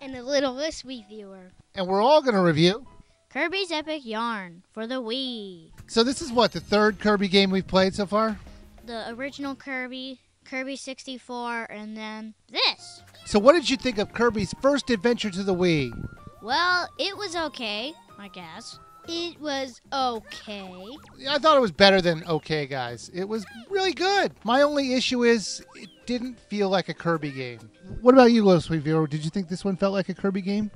And the littlest reviewer. And we're all going to review Kirby's Epic Yarn for the Wii. So this is what, the third Kirby game we've played so far? The original Kirby, Kirby 64, and then this. So what did you think of Kirby's first adventure to the Wii? Well, it was okay, I guess. It was okay. I thought it was better than okay, guys. It was really good. My only issue is it didn't feel like a Kirby game. What about you, Little Sweet Viewer? Did you think this one felt like a Kirby game?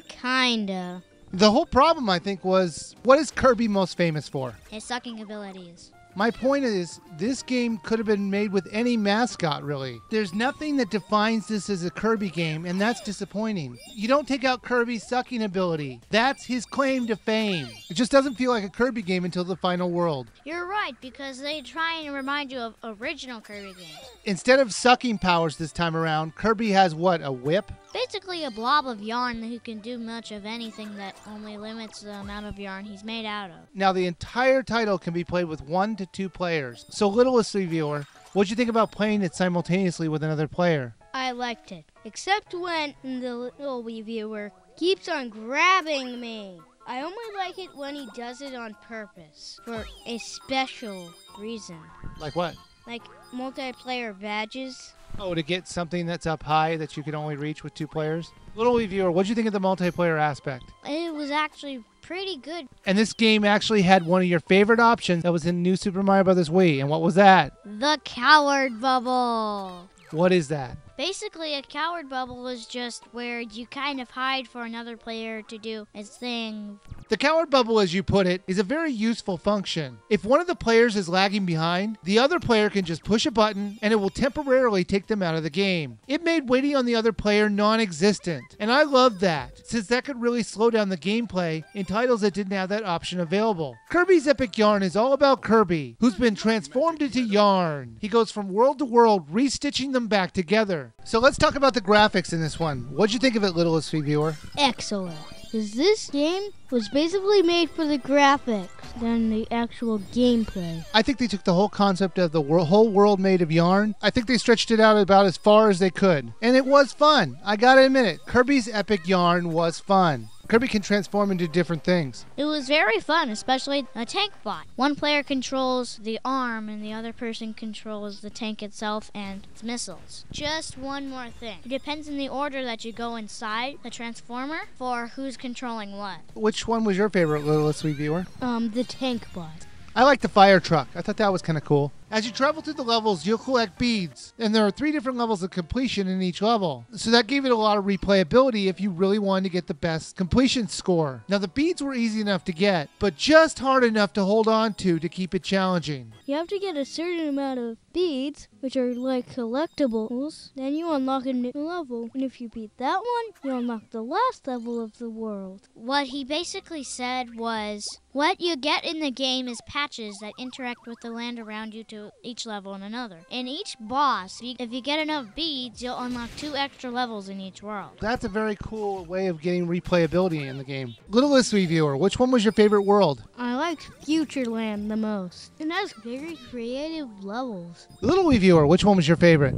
Kinda. The whole problem, I think, was what is Kirby most famous for? His sucking abilities. My point is, this game could have been made with any mascot, really. There's nothing that defines this as a Kirby game, and that's disappointing. You don't take out Kirby's sucking ability. That's his claim to fame. It just doesn't feel like a Kirby game until the final world. You're right, because they try and remind you of original Kirby games. Instead of sucking powers this time around, Kirby has what, a whip? Basically a blob of yarn who can do much of anything that only limits the amount of yarn he's made out of. Now, the entire title can be played with 1 to 2 players. So, Littlest Viewer, what'd you think about playing it simultaneously with another player? I liked it. Except when the little reviewer keeps on grabbing me. I only like it when he does it on purpose. For a special reason. Like what? Like multiplayer badges. Oh, to get something that's up high that you can only reach with 2 players? Little Viewer, what'd you think of the multiplayer aspect? It was actually pretty good. And this game actually had one of your favorite options that was in New Super Mario Bros. Wii. And what was that? The coward bubble. What is that? Basically, a coward bubble is just where you kind of hide for another player to do his thing. The coward bubble, as you put it, is a very useful function. If one of the players is lagging behind, the other player can just push a button and it will temporarily take them out of the game. It made waiting on the other player non-existent, and I loved that, since that could really slow down the gameplay in titles that didn't have that option available. Kirby's Epic Yarn is all about Kirby, who's been transformed into yarn. He goes from world to world, restitching them back together. So let's talk about the graphics in this one. What'd you think of it, Littlest Viewer? Excellent. Because this game was basically made for the graphics than the actual gameplay. I think they took the whole concept of the whole world made of yarn. I think they stretched it out about as far as they could. And it was fun. I gotta admit it. Kirby's Epic Yarn was fun. Kirby can transform into different things. It was very fun, especially a tank bot. One player controls the arm and the other person controls the tank itself and its missiles. Just one more thing. It depends on the order that you go inside the transformer for who's controlling what. Which one was your favorite, Littlest Viewer? The tank bot. I like the fire truck. I thought that was kind of cool. As you travel through the levels, you'll collect beads, and there are 3 different levels of completion in each level. So that gave it a lot of replayability if you really wanted to get the best completion score. Now the beads were easy enough to get, but just hard enough to hold on to keep it challenging. You have to get a certain amount of beads, which are like collectibles, then you unlock a new level. And if you beat that one, you unlock the last level of the world. What he basically said was, what you get in the game is patches that interact with the land around you to each level and another. In each boss, if you get enough beads, you'll unlock 2 extra levels in each world. That's a very cool way of getting replayability in the game. Littlest Viewer, which one was your favorite world? I liked Futureland the most. It has very creative levels. Little Viewer, which one was your favorite?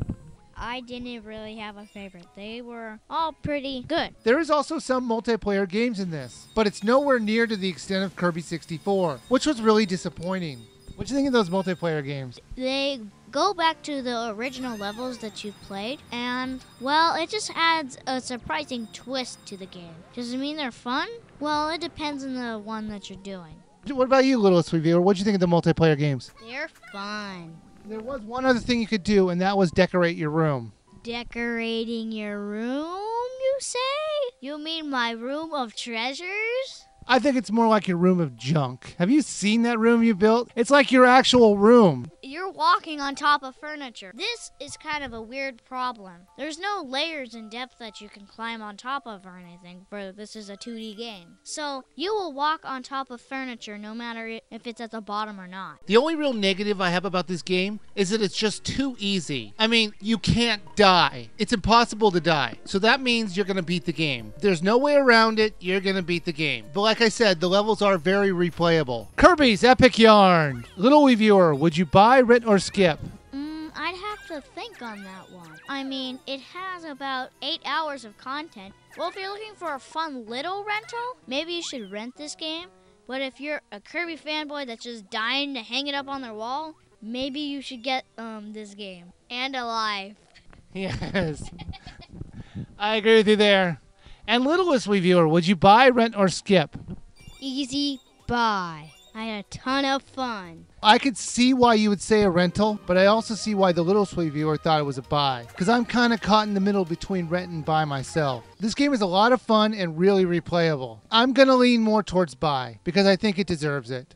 I didn't really have a favorite. They were all pretty good. There is also some multiplayer games in this, but it's nowhere near to the extent of Kirby 64, which was really disappointing. What do you think of those multiplayer games? They go back to the original levels that you played, and, well, it just adds a surprising twist to the game. Does it mean they're fun? Well, it depends on the one that you're doing. What about you, Littlest Viewer? What do you think of the multiplayer games? They're fun. There was one other thing you could do, and that was decorate your room. Decorating your room, you say? You mean my room of treasures? I think it's more like your room of junk. Have you seen that room you built? It's like your actual room. You're walking on top of furniture. This is kind of a weird problem. There's no layers in depth that you can climb on top of or anything, for this is a 2D game. So you will walk on top of furniture no matter if it's at the bottom or not. The only real negative I have about this game is that it's just too easy. I mean, you can't die. It's impossible to die. So that means you're going to beat the game. There's no way around it. You're going to beat the game. But like I said, the levels are very replayable. Kirby's Epic Yarn. Little Viewer, would you buy, rent, or skip? I'd have to think on that one. I mean, it has about 8 hours of content. Well, if you're looking for a fun little rental, maybe you should rent this game. But if you're a Kirby fanboy that's just dying to hang it up on their wall, maybe you should get this game. And a life. Yes. I agree with you there. And littlest reviewer, would you buy, rent, or skip? Easy buy. I had a ton of fun. I could see why you would say a rental, but I also see why the little sweet viewer thought it was a buy. Because I'm kind of caught in the middle between rent and buy myself. This game is a lot of fun and really replayable. I'm going to lean more towards buy because I think it deserves it.